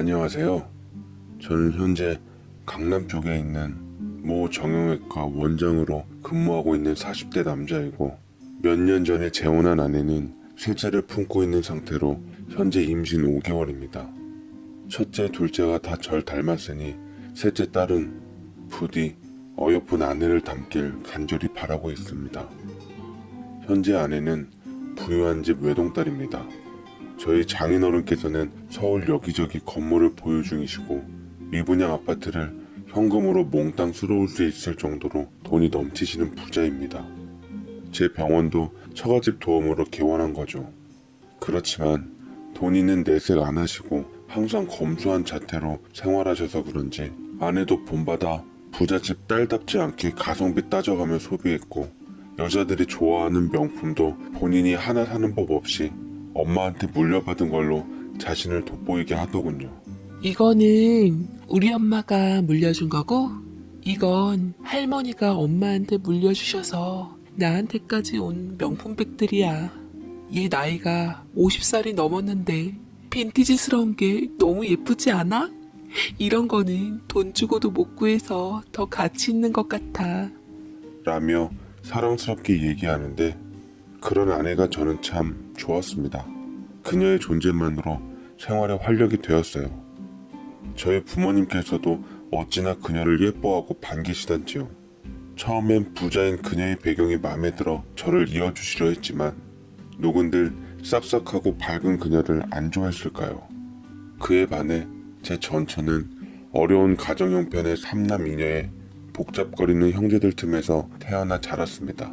안녕하세요. 저는 현재 강남 쪽에 있는 모 정형외과 원장으로 근무하고 있는 40대 남자이고, 몇 년 전에 재혼한 아내는 셋째를 품고 있는 상태로 현재 임신 5개월입니다. 첫째, 둘째가 다 절 닮았으니 셋째 딸은 부디 어여쁜 아내를 닮길 간절히 바라고 있습니다. 현재 아내는 부유한 집 외동딸입니다. 저희 장인어른께서는 서울 여기저기 건물을 보유 중이시고 미분양 아파트를 현금으로 몽땅 쓸어올 수 있을 정도로 돈이 넘치시는 부자입니다. 제 병원도 처가집 도움으로 개원한 거죠. 그렇지만 돈이는 내색 안 하시고 항상 검소한 자태로 생활하셔서 그런지 아내도 본받아 부잣집 딸답지 않게 가성비 따져가며 소비했고, 여자들이 좋아하는 명품도 본인이 하나 사는 법 없이 엄마한테 물려받은 걸로 자신을 돋보이게 하더군요. 이거는 우리 엄마가 물려준 거고, 이건 할머니가 엄마한테 물려주셔서 나한테까지 온 명품백들이야. 얘 나이가 50살이 넘었는데 빈티지스러운 게 너무 예쁘지 않아? 이런 거는 돈 주고도 못 구해서 더 가치 있는 것 같아. 라며 사랑스럽게 얘기하는데, 그런 아내가 저는 참 좋았습니다. 그녀의 존재만으로 생활에 활력이 되었어요. 저희 부모님께서도 어찌나 그녀를 예뻐하고 반기시던지요. 처음엔 부자인 그녀의 배경이 마음에 들어 저를 이어주시려 했지만 누군들 싹싹하고 밝은 그녀를 안 좋아했을까요? 그에 반해 제 전처는 어려운 가정 형편의 삼남이녀에 복잡거리는 형제들 틈에서 태어나 자랐습니다.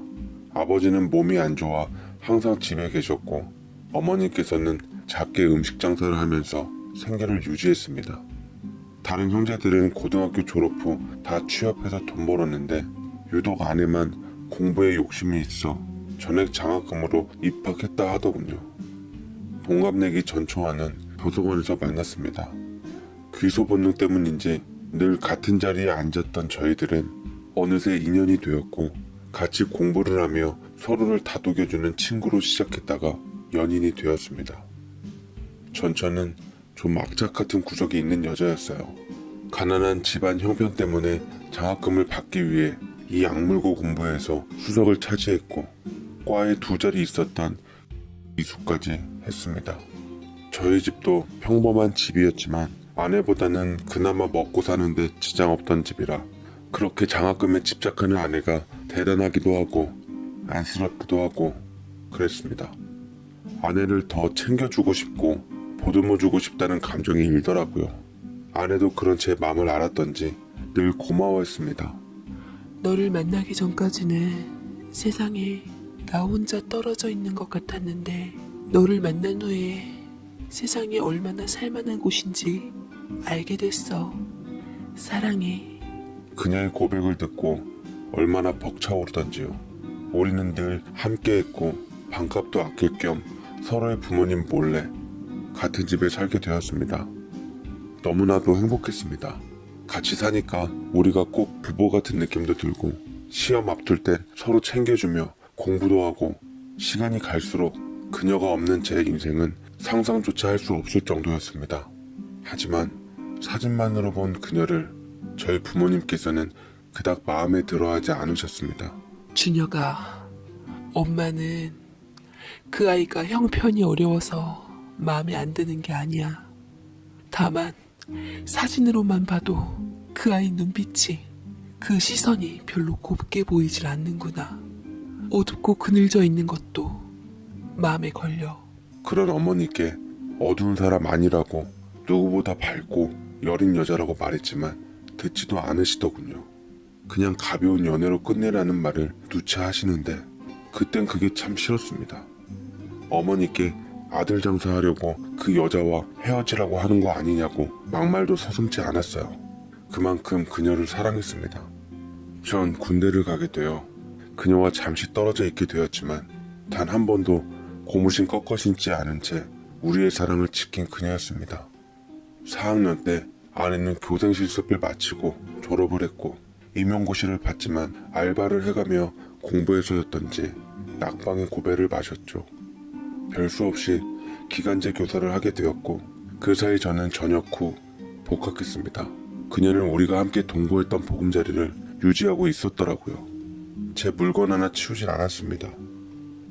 아버지는 몸이 안 좋아 항상 집에 계셨고, 어머니께서는 작게 음식 장사를 하면서 생계를 유지했습니다. 다른 형제들은 고등학교 졸업 후 다 취업해서 돈 벌었는데 유독 아내만 공부에 욕심이 있어 전액 장학금으로 입학했다 하더군요. 동갑내기 전초와는 도서관에서 만났습니다. 귀소 본능 때문인지 늘 같은 자리에 앉았던 저희들은 어느새 인연이 되었고, 같이 공부를 하며 서로를 다독여주는 친구로 시작했다가 연인이 되었습니다. 전처는 좀 악착 같은 구석이 있는 여자였어요. 가난한 집안 형편 때문에 장학금을 받기 위해 이 악물고 공부해서 수석을 차지했고, 과에 2자리 있었던 이수까지 했습니다. 저희 집도 평범한 집이었지만 아내보다는 그나마 먹고 사는데 지장 없던 집이라 그렇게 장학금에 집착하는 아내가 대단하기도 하고 안쓰럽기도 하고 그랬습니다. 아내를 더 챙겨주고 싶고 보듬어주고 싶다는 감정이 일더라고요. 아내도 그런 제 마음을 알았던지 늘 고마워했습니다. 너를 만나기 전까지는 세상에 나 혼자 떨어져 있는 것 같았는데, 너를 만난 후에 세상이 얼마나 살만한 곳인지 알게 됐어. 사랑해. 그녀의 고백을 듣고 얼마나 벅차오르던지요. 우리는 늘 함께했고 반값도 아낄 겸 서로의 부모님 몰래 같은 집에 살게 되었습니다. 너무나도 행복했습니다. 같이 사니까 우리가 꼭 부부 같은 느낌도 들고, 시험 앞둘 때 서로 챙겨주며 공부도 하고, 시간이 갈수록 그녀가 없는 제 인생은 상상조차 할 수 없을 정도였습니다. 하지만 사진만으로 본 그녀를 저희 부모님께서는 그닥 마음에 들어하지 않으셨습니다. 준혁아, 엄마는 그 아이가 형편이 어려워서 마음에 안 드는 게 아니야. 다만 사진으로만 봐도 그 아이 눈빛이, 그 시선이 별로 곱게 보이질 않는구나. 어둡고 그늘져 있는 것도 마음에 걸려. 그런 어머니께 어두운 사람 아니라고, 누구보다 밝고 여린 여자라고 말했지만 듣지도 않으시더군요. 그냥 가벼운 연애로 끝내라는 말을 누차 하시는데 그땐 그게 참 싫었습니다. 어머니께 아들 장사하려고 그 여자와 헤어지라고 하는 거 아니냐고 막말도 서슴지 않았어요. 그만큼 그녀를 사랑했습니다. 전 군대를 가게 되어 그녀와 잠시 떨어져 있게 되었지만 단 한 번도 고무신 꺾어 신지 않은 채 우리의 사랑을 지킨 그녀였습니다. 4학년 때 아내는 교생 실습을 마치고 졸업을 했고, 임용고시를 봤지만 알바를 해가며 공부해서였던지 낙방의 고배를 마셨죠. 별 수 없이 기간제 교사를 하게 되었고, 그 사이 저는 전역 후 복학했습니다. 그녀는 우리가 함께 동거했던 보금자리를 유지하고 있었더라고요. 제 물건 하나 치우진 않았습니다.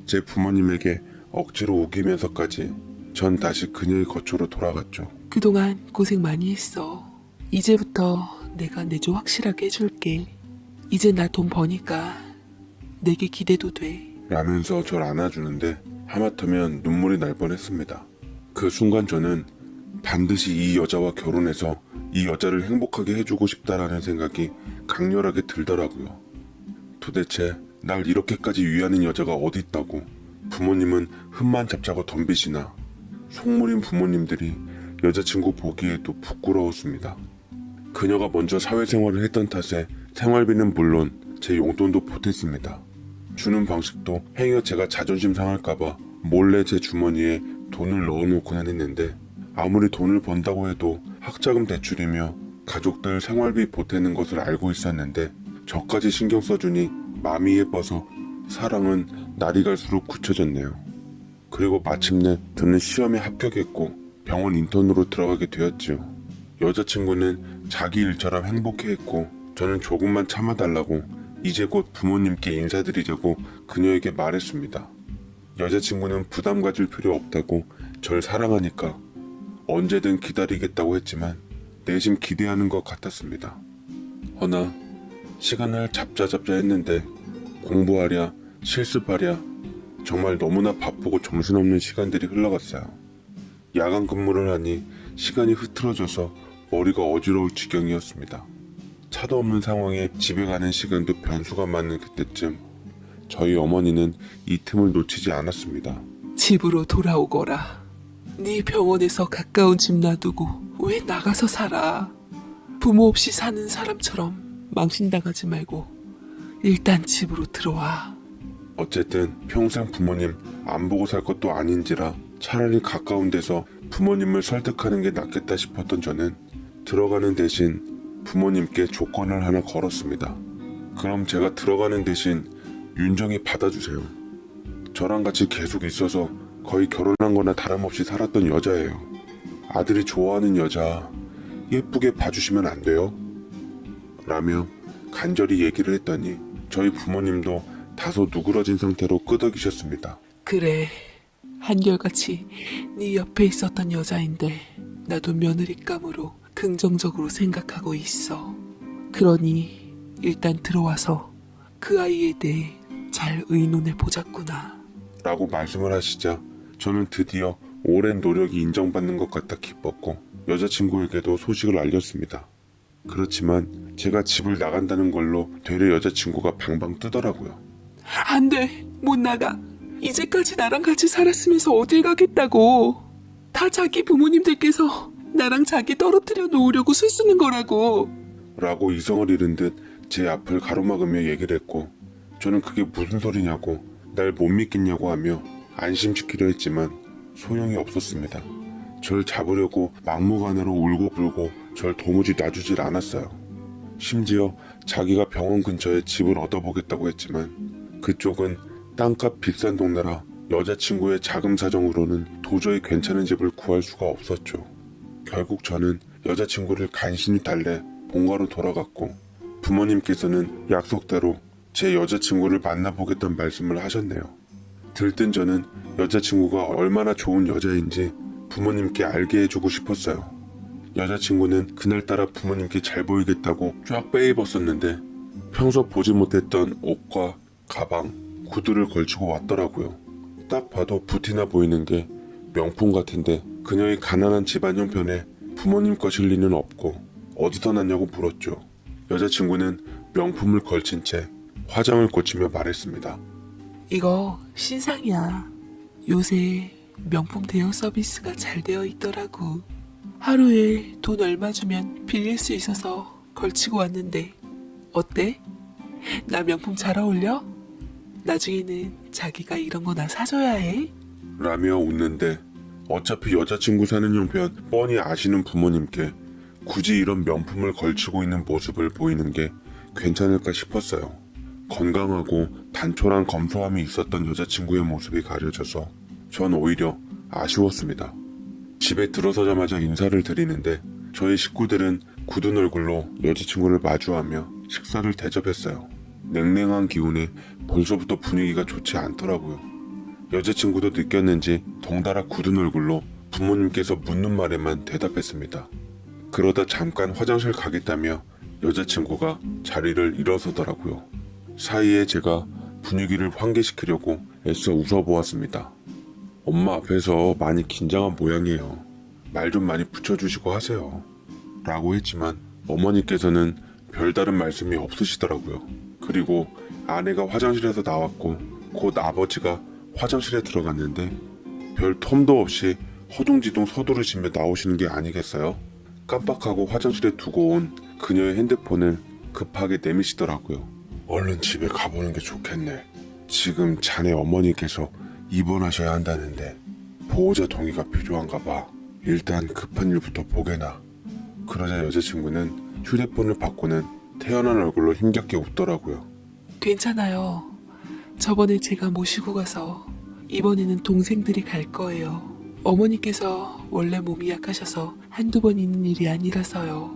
제 부모님에게 억지로 우기면서까지 전 다시 그녀의 거처로 돌아갔죠. 그동안 고생 많이 했어. 이제부터 내가 내조 확실하게 해줄게. 이제 나 돈 버니까 내게 기대도 돼. 라면서 절 안아주는데 하마터면 눈물이 날 뻔했습니다. 그 순간 저는 반드시 이 여자와 결혼해서 이 여자를 행복하게 해주고 싶다라는 생각이 강렬하게 들더라고요. 도대체 날 이렇게까지 위하는 여자가 어디 있다고. 부모님은 흠만 잡자고 덤비시나 속물인 부모님들이 여자친구 보기에도 부끄러웠습니다. 그녀가 먼저 사회생활을 했던 탓에 생활비는 물론 제 용돈도 보탰습니다. 주는 방식도 행여 제가 자존심 상할까봐 몰래 제 주머니에 돈을 넣어놓곤 했는데 아무리 돈을 번다고 해도 학자금 대출이며 가족들 생활비 보태는 것을 알고 있었는데 저까지 신경 써주니 마음이 예뻐서 사랑은 날이 갈수록 굳혀졌네요. 그리고 마침내 저는 시험에 합격했고 병원 인턴으로 들어가게 되었지요. 여자친구는 자기 일처럼 행복해했고 저는 조금만 참아달라고 이제 곧 부모님께 인사드리자고 그녀에게 말했습니다. 여자친구는 부담 가질 필요 없다고 절 사랑하니까 언제든 기다리겠다고 했지만 내심 기대하는 것 같았습니다. 허나 시간을 잡자 했는데 공부하랴 실습하랴 정말 너무나 바쁘고 정신없는 시간들이 흘러갔어요. 야간 근무를 하니 시간이 흐트러져서 머리가 어지러울 지경이었습니다. 차도 없는 상황에 집에 가는 시간도 변수가 많은 그때쯤 저희 어머니는 이 틈을 놓치지 않았습니다. 집으로 돌아오거라. 네 병원에서 가까운 집 놔두고 왜 나가서 살아? 부모 없이 사는 사람처럼 망신당하지 말고 일단 집으로 들어와. 어쨌든 평생 부모님 안 보고 살 것도 아닌지라 차라리 가까운 데서 부모님을 설득하는 게 낫겠다 싶었던 저는 들어가는 대신 부모님께 조건을 하나 걸었습니다. 그럼 제가 들어가는 대신 윤정이 받아주세요. 저랑 같이 계속 있어서 거의 결혼한 거나 다름없이 살았던 여자예요. 아들이 좋아하는 여자 예쁘게 봐주시면 안 돼요? 라며 간절히 얘기를 했더니 저희 부모님도 다소 누그러진 상태로 끄덕이셨습니다. 그래, 한결같이 네 옆에 있었던 여자인데 나도 며느리감으로 긍정적으로 생각하고 있어. 그러니 일단 들어와서 그 아이에 대해 잘 의논해 보자꾸나. 라고 말씀을 하시자 저는 드디어 오랜 노력이 인정받는 것 같아 기뻤고 여자친구에게도 소식을 알렸습니다. 그렇지만 제가 집을 나간다는 걸로 되려 여자친구가 방방 뜨더라고요. 안 돼, 못 나가. 이제까지 나랑 같이 살았으면서 어딜 가겠다고. 다 자기 부모님들께서 나랑 자기 떨어뜨려 놓으려고 술쓰는 거라고. 라고 이성을 잃은 듯 제 앞을 가로막으며 얘기를 했고 저는 그게 무슨 소리냐고 날 못 믿겠냐고 하며 안심시키려 했지만 소용이 없었습니다. 절 잡으려고 막무가내로 울고불고 절 도무지 놔주질 않았어요. 심지어 자기가 병원 근처에 집을 얻어보겠다고 했지만 그쪽은 땅값 비싼 동네라 여자친구의 자금 사정으로는 도저히 괜찮은 집을 구할 수가 없었죠. 결국 저는 여자친구를 간신히 달래 본가로 돌아갔고 부모님께서는 약속대로 제 여자친구를 만나보겠다는 말씀을 하셨네요. 들뜬 저는 여자친구가 얼마나 좋은 여자인지 부모님께 알게 해주고 싶었어요. 여자친구는 그날따라 부모님께 잘 보이겠다고 쫙 빼입었었는데 평소 보지 못했던 옷과 가방, 구두를 걸치고 왔더라고요. 딱 봐도 부티나 보이는 게 명품 같은데 그녀의 가난한 집안 형편에 부모님 것일 리는 없고 어디서 났냐고 물었죠. 여자친구는 명품을 걸친 채 화장을 고치며 말했습니다. 이거 신상이야. 요새 명품 대여 서비스가 잘 되어 있더라고. 하루에 돈 얼마 주면 빌릴 수 있어서 걸치고 왔는데 어때? 나 명품 잘 어울려? 나중에는 자기가 이런 거 나 사줘야 해. 라며 웃는데 어차피 여자친구 사는 형편 뻔히 아시는 부모님께 굳이 이런 명품을 걸치고 있는 모습을 보이는 게 괜찮을까 싶었어요. 건강하고 단촐한 검소함이 있었던 여자친구의 모습이 가려져서 전 오히려 아쉬웠습니다. 집에 들어서자마자 인사를 드리는데 저희 식구들은 굳은 얼굴로 여자친구를 마주하며 식사를 대접했어요. 냉랭한 기운에 벌써부터 분위기가 좋지 않더라고요. 여자친구도 느꼈는지 덩달아 굳은 얼굴로 부모님께서 묻는 말에만 대답했습니다. 그러다 잠깐 화장실 가겠다며 여자친구가 자리를 일어서더라고요. 사이에 제가 분위기를 환기시키려고 애써 웃어보았습니다. 엄마 앞에서 많이 긴장한 모양이에요. 말 좀 많이 붙여주시고 하세요. 라고 했지만 어머니께서는 별다른 말씀이 없으시더라고요. 그리고 아내가 화장실에서 나왔고 곧 아버지가 화장실에 들어갔는데 별 텀도 없이 허둥지둥 서두르시며 나오시는 게 아니겠어요? 깜빡하고 화장실에 두고 온 그녀의 핸드폰을 급하게 내미시더라고요. 얼른 집에 가보는 게 좋겠네. 지금 자네 어머니께서 입원하셔야 한다는데 보호자 동의가 필요한가 봐. 일단 급한 일부터 보게나. 그러자 여자친구는 휴대폰을 받고는 태연한 얼굴로 힘겹게 웃더라고요. 괜찮아요. 저번에 제가 모시고 가서 이번에는 동생들이 갈 거예요. 어머니께서 원래 몸이 약하셔서 한두 번 있는 일이 아니라서요.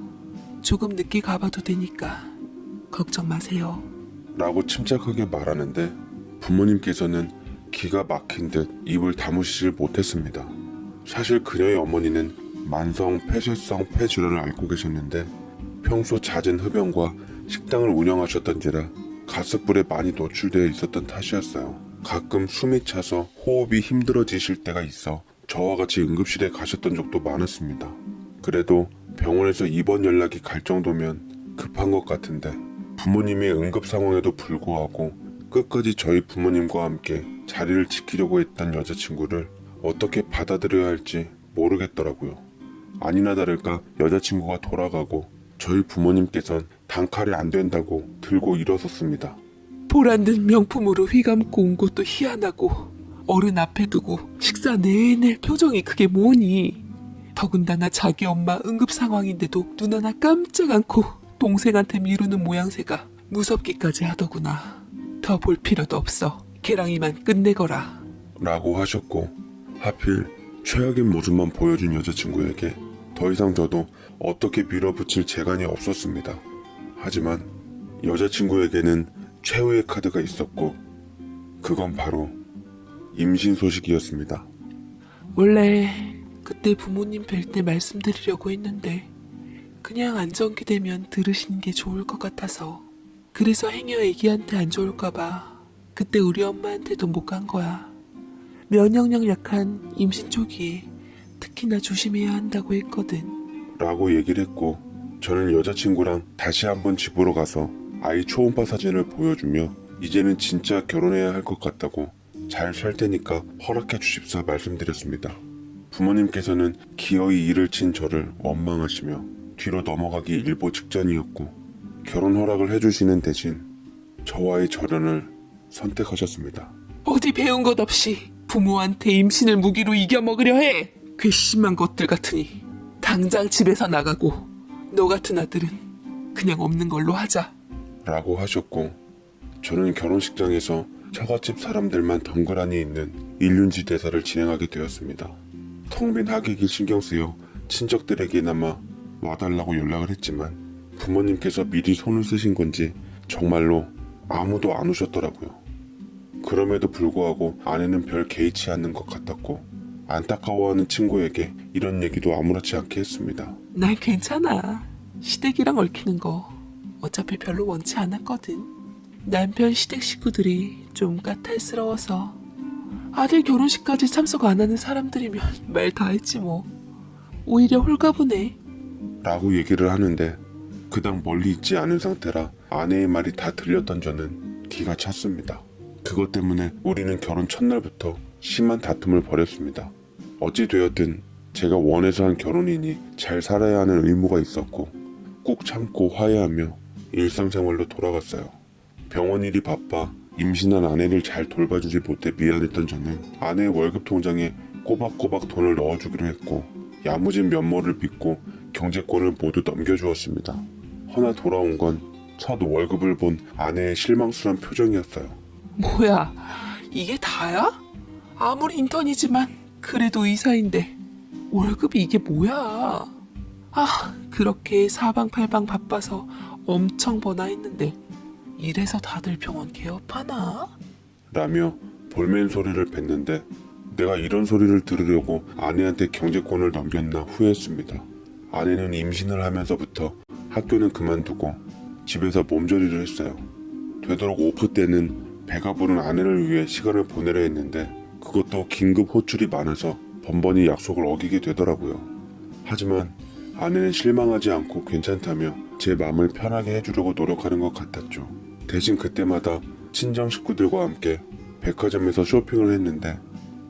조금 늦게 가봐도 되니까 걱정 마세요. 라고 침착하게 말하는데 부모님께서는 기가 막힌 듯 입을 다무시질 못했습니다. 사실 그녀의 어머니는 만성 폐쇄성 폐질환을 앓고 계셨는데 평소 잦은 흡연과 식당을 운영하셨던지라 가스불에 많이 노출되어 있었던 탓이었어요. 가끔 숨이 차서 호흡이 힘들어지실 때가 있어 저와 같이 응급실에 가셨던 적도 많았습니다. 그래도 병원에서 입원 연락이 갈 정도면 급한 것 같은데 부모님의 응급 상황에도 불구하고 끝까지 저희 부모님과 함께 자리를 지키려고 했던 여자친구를 어떻게 받아들여야 할지 모르겠더라고요. 아니나 다를까 여자친구가 돌아가고 저희 부모님께선 단칼에 안 된다고 들고 일어섰습니다. 보란듯 명품으로 휘감고 온 것도 희한하고 어른 앞에 두고 식사 내내 표정이 그게 뭐니. 더군다나 자기 엄마 응급 상황인데도 눈 하나 깜짝 않고 동생한테 미루는 모양새가 무섭기까지 하더구나. 더 볼 필요도 없어. 걔랑이만 끝내거라. 라고 하셨고 하필 최악의 모습만 보여준 여자친구에게 더 이상 저도 어떻게 밀어붙일 재간이 없었습니다. 하지만 여자친구에게는 최후의 카드가 있었고 그건 바로 임신 소식이었습니다. 원래 그때 부모님 뵐 때 말씀드리려고 했는데 그냥 안정기 되면 들으시는 게 좋을 것 같아서. 그래서 행여 애기한테 안 좋을까봐 그때 우리 엄마한테도 못 간 거야. 면역력 약한 임신 초기에 특히나 조심해야 한다고 했거든. 라고 얘기를 했고 저는 여자친구랑 다시 한번 집으로 가서 아이 초음파 사진을 보여주며 이제는 진짜 결혼해야 할 것 같다고 잘 살 테니까 허락해 주십사 말씀드렸습니다. 부모님께서는 기어이 일을 친 저를 원망하시며 뒤로 넘어가기 일보 직전이었고 결혼 허락을 해주시는 대신 저와의 절연을 선택하셨습니다. 어디 배운 것 없이 부모한테 임신을 무기로 이겨먹으려 해. 괘씸한 것들 같으니 당장 집에서 나가고 너 같은 아들은 그냥 없는 걸로 하자. 라고 하셨고 저는 결혼식장에서 처갓집 사람들만 덩그러니 있는 일륜지 대사를 진행하게 되었습니다. 텅 빈 하객이 신경 쓰여 친척들에게나마 와달라고 연락을 했지만 부모님께서 미리 손을 쓰신 건지 정말로 아무도 안 오셨더라고요. 그럼에도 불구하고 아내는 별 개의치 않는 것 같았고 안타까워하는 친구에게 이런 얘기도 아무렇지 않게 했습니다. 난 괜찮아. 시댁이랑 얽히는 거 어차피 별로 원치 않았거든. 남편 시댁 식구들이 좀 까탈스러워서 아들 결혼식까지 참석 안 하는 사람들이면 말 다 했지 뭐. 오히려 홀가분해. 라고 얘기를 하는데 그닥 멀리 있지 않은 상태라 아내의 말이 다 들렸던 저는 기가 찼습니다. 그것 때문에 우리는 결혼 첫날부터 심한 다툼을 벌였습니다. 어찌 되었든 제가 원해서 한 결혼이니 잘 살아야 하는 의무가 있었고 꾹 참고 화해하며 일상생활로 돌아갔어요. 병원 일이 바빠 임신한 아내를 잘 돌봐주지 못해 미안했던 저는 아내의 월급 통장에 꼬박꼬박 돈을 넣어주기로 했고 야무진 면모를 빚고 경제권을 모두 넘겨주었습니다. 허나 돌아온 건 첫 월급을 본 아내의 실망스러운 표정이었어요. 뭐야, 이게 다야? 아무리 인턴이지만 그래도 의사인데 월급이 이게 뭐야? 아, 그렇게 사방팔방 바빠서 엄청 버나 했는데 이래서 다들 병원 개업하나? 라며 볼멘 소리를 뱉는데 내가 이런 소리를 들으려고 아내한테 경제권을 넘겼나 후회했습니다. 아내는 임신을 하면서부터 학교는 그만두고 집에서 몸조리를 했어요. 되도록 오프 때는 배가 부른 아내를 위해 시간을 보내려 했는데 그것도 긴급 호출이 많아서 번번이 약속을 어기게 되더라고요. 하지만 아내는 실망하지 않고 괜찮다며 제 마음을 편하게 해주려고 노력하는 것 같았죠. 대신 그때마다 친정 식구들과 함께 백화점에서 쇼핑을 했는데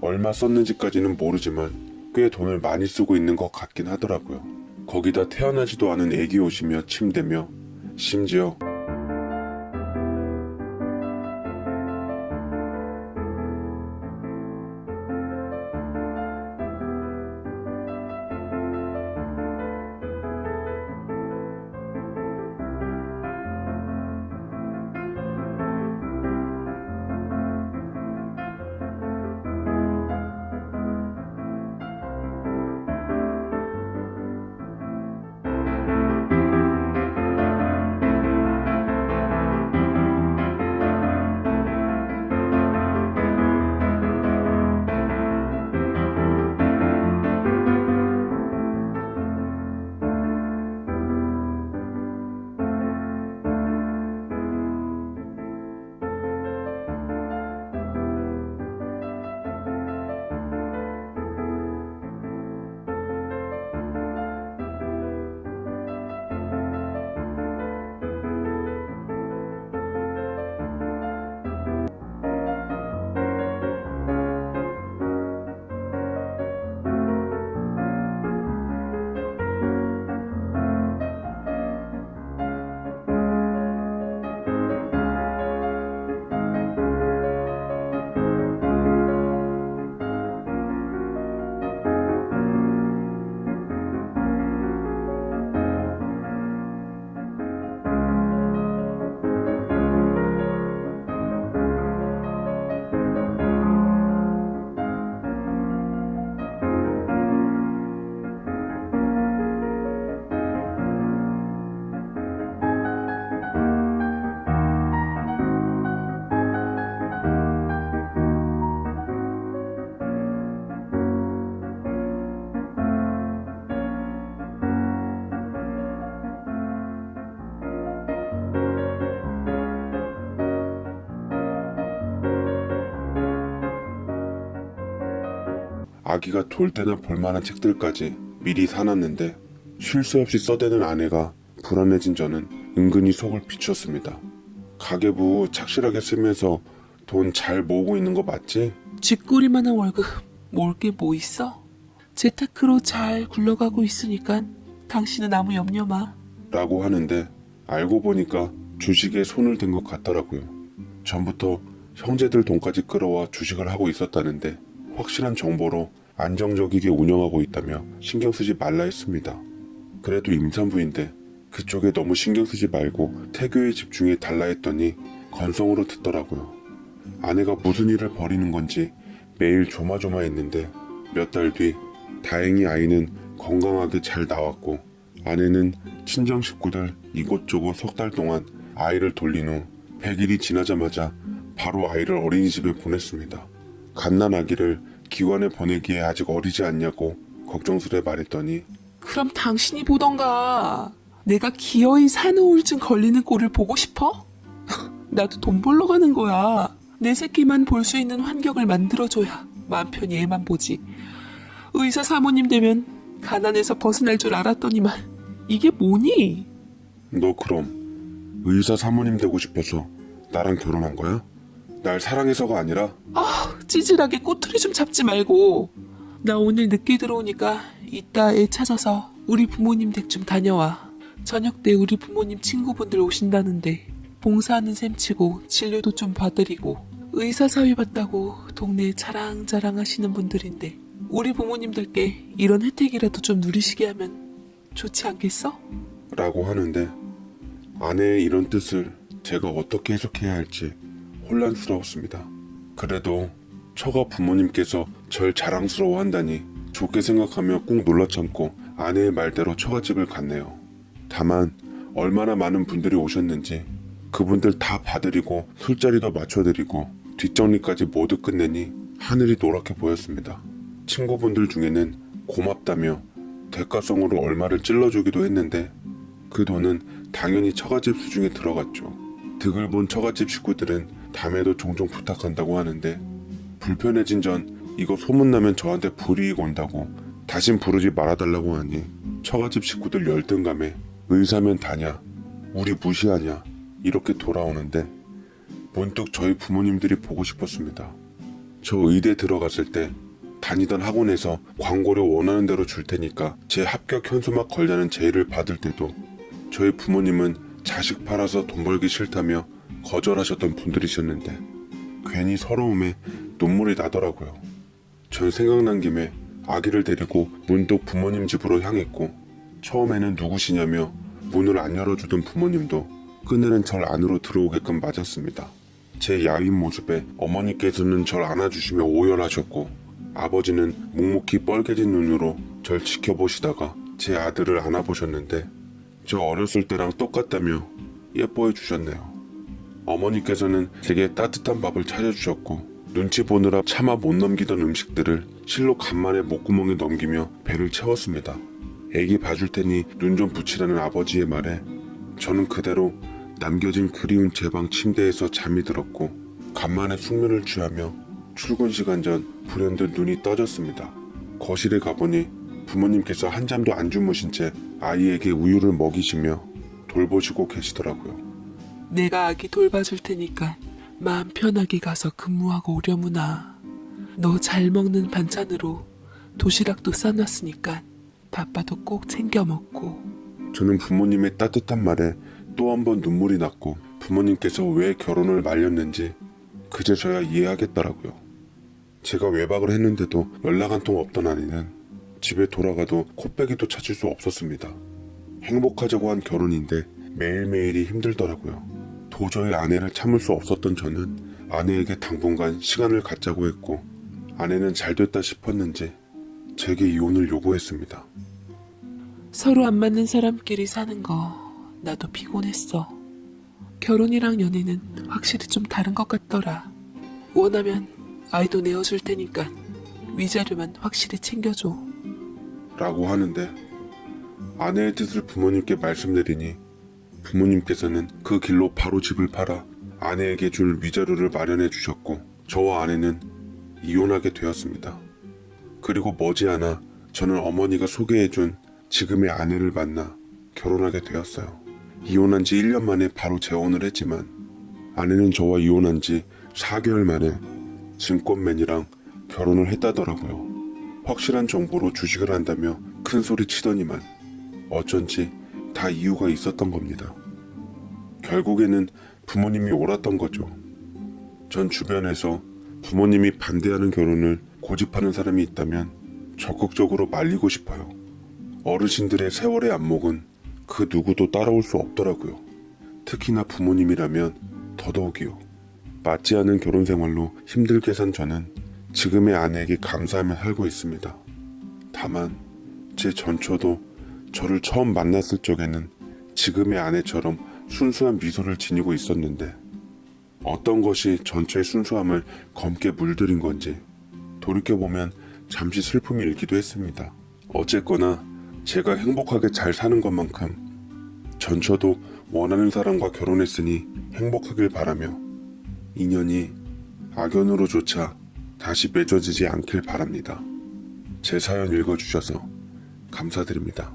얼마 썼는지까지는 모르지만 꽤 돈을 많이 쓰고 있는 것 같긴 하더라고요. 거기다 태어나지도 않은 애기 옷이며 침대며 심지어 아기가 토할 때나 볼만한 책들까지 미리 사놨는데 쉴 새 없이 써대는 아내가 불안해진 저는 은근히 속을 비추었습니다. 가계부 착실하게 쓰면서 돈 잘 모으고 있는 거 맞지? 쥐꼬리만한 월급 모을 게 뭐 있어? 재테크로 잘 굴러가고 있으니까 당신은 아무 염려 마. 라고 하는데 알고 보니까 주식에 손을 댄 것 같더라고요. 전부터 형제들 돈까지 끌어와 주식을 하고 있었다는데 확실한 정보로 안정적이게 운영하고 있다며 신경 쓰지 말라 했습니다. 그래도 임산부인데 그쪽에 너무 신경 쓰지 말고 태교에 집중해 달라 했더니 건성으로 듣더라고요. 아내가 무슨 일을 벌이는 건지 매일 조마조마했는데 몇 달 뒤 다행히 아이는 건강하게 잘 나왔고 아내는 친정 식구들 이곳저곳 석 달 동안 아이를 돌린 후 100일이 지나자마자 바로 아이를 어린이집에 보냈습니다. 갓난아기를 기관에 보내기에 아직 어리지 않냐고 걱정스레 말했더니 그럼 당신이 보던가. 내가 기어이 산후우울증 걸리는 꼴을 보고 싶어? 나도 돈 벌러 가는 거야. 내 새끼만 볼 수 있는 환경을 만들어줘야 마음 편히 애만 보지. 의사 사모님 되면 가난에서 벗어날 줄 알았더니만 이게 뭐니? 너 그럼 의사 사모님 되고 싶어서 나랑 결혼한 거야? 날 사랑해서가 아니라? 아, 찌질하게 꼬투리 좀 잡지 말고. 나 오늘 늦게 들어오니까 이따 애 찾아서 우리 부모님 댁 좀 다녀와. 저녁 때 우리 부모님 친구분들 오신다는데 봉사하는 셈 치고 진료도 좀 봐드리고 의사 사위 봤다고 동네에 자랑자랑 하시는 분들인데 우리 부모님들께 이런 혜택이라도 좀 누리시게 하면 좋지 않겠어? 라고 하는데 아내의 이런 뜻을 제가 어떻게 해석해야 할지 혼란스러웠습니다. 그래도 처가 부모님께서 절 자랑스러워한다니 좋게 생각하며 꾹 눌러 참고 아내의 말대로 처갓집을 갔네요. 다만 얼마나 많은 분들이 오셨는지 그분들 다 봐드리고 술자리도 맞춰드리고 뒷정리까지 모두 끝내니 하늘이 노랗게 보였습니다. 친구분들 중에는 고맙다며 대가성으로 얼마를 찔러주기도 했는데 그 돈은 당연히 처갓집 수중에 들어갔죠. 득을 본 처갓집 식구들은 다음에도 종종 부탁한다고 하는데 불편해진 전 이거 소문나면 저한테 불이익 온다고 다신 부르지 말아달라고 하니 처갓집 식구들 열등감에 의사면 다냐, 우리 무시하냐 이렇게 돌아오는데 문득 저희 부모님들이 보고 싶었습니다. 저 의대 들어갔을 때 다니던 학원에서 광고료 원하는 대로 줄 테니까 제 합격 현수막 걸려는 제의를 받을 때도 저희 부모님은 자식 팔아서 돈 벌기 싫다며 거절하셨던 분들이셨는데 괜히 서러움에 눈물이 나더라고요. 전 생각난 김에 아기를 데리고 문득 부모님 집으로 향했고 처음에는 누구시냐며 문을 안 열어주던 부모님도 끝내는 절 안으로 들어오게끔 맞았습니다. 제 야윈 모습에 어머니께서는 절 안아주시며 오열하셨고 아버지는 묵묵히 뻘개진 눈으로 절 지켜보시다가 제 아들을 안아보셨는데 저 어렸을 때랑 똑같다며 예뻐해 주셨네요. 어머니께서는 제게 따뜻한 밥을 차려주셨고 눈치 보느라 차마 못 넘기던 음식들을 실로 간만에 목구멍에 넘기며 배를 채웠습니다. 애기 봐줄 테니 눈 좀 붙이라는 아버지의 말에 저는 그대로 남겨진 그리운 제 방 침대에서 잠이 들었고 간만에 숙면을 취하며 출근 시간 전 불현듯 눈이 떠졌습니다. 거실에 가보니 부모님께서 한잠도 안 주무신 채 아이에게 우유를 먹이시며 돌보시고 계시더라고요. 내가 아기 돌봐줄 테니까 마음 편하게 가서 근무하고 오려무나. 너 잘 먹는 반찬으로 도시락도 싸놨으니까 바빠도 꼭 챙겨 먹고. 저는 부모님의 따뜻한 말에 또 한 번 눈물이 났고 부모님께서 왜 결혼을 말렸는지 그제서야 이해하겠더라고요. 제가 외박을 했는데도 연락 한 통 없던 아내는 집에 돌아가도 코빼기도 찾을 수 없었습니다. 행복하자고 한 결혼인데 매일매일이 힘들더라고요. 도저히 아내를 참을 수 없었던 저는 아내에게 당분간 시간을 갖자고 했고 아내는 잘됐다 싶었는지 제게 이혼을 요구했습니다. 서로 안 맞는 사람끼리 사는 거 나도 피곤했어. 결혼이랑 연애는 확실히 좀 다른 것 같더라. 원하면 아이도 내어줄 테니까 위자료만 확실히 챙겨줘. 라고 하는데 아내의 뜻을 부모님께 말씀드리니 부모님께서는 그 길로 바로 집을 팔아 아내에게 줄 위자료를 마련해 주셨고 저와 아내는 이혼하게 되었습니다. 그리고 머지않아 저는 어머니가 소개해준 지금의 아내를 만나 결혼하게 되었어요. 이혼한 지 1년 만에 바로 재혼을 했지만 아내는 저와 이혼한 지 4개월 만에 증권맨이랑 결혼을 했다더라고요. 확실한 정보로 주식을 한다며 큰 소리 치더니만 어쩐지 다 이유가 있었던 겁니다. 결국에는 부모님이 옳았던 거죠. 전 주변에서 부모님이 반대하는 결혼을 고집하는 사람이 있다면 적극적으로 말리고 싶어요. 어르신들의 세월의 안목은 그 누구도 따라올 수 없더라고요. 특히나 부모님이라면 더더욱이요. 맞지 않은 결혼 생활로 힘들게 산 저는 지금의 아내에게 감사하며 살고 있습니다. 다만 제 전처도 저를 처음 만났을 적에는 지금의 아내처럼 순수한 미소를 지니고 있었는데 어떤 것이 전처의 순수함을 검게 물들인 건지 돌이켜보면 잠시 슬픔이 일기도 했습니다. 어쨌거나 제가 행복하게 잘 사는 것만큼 전처도 원하는 사람과 결혼했으니 행복하길 바라며 인연이 악연으로조차 다시 맺어지지 않길 바랍니다. 제 사연 읽어주셔서 감사드립니다.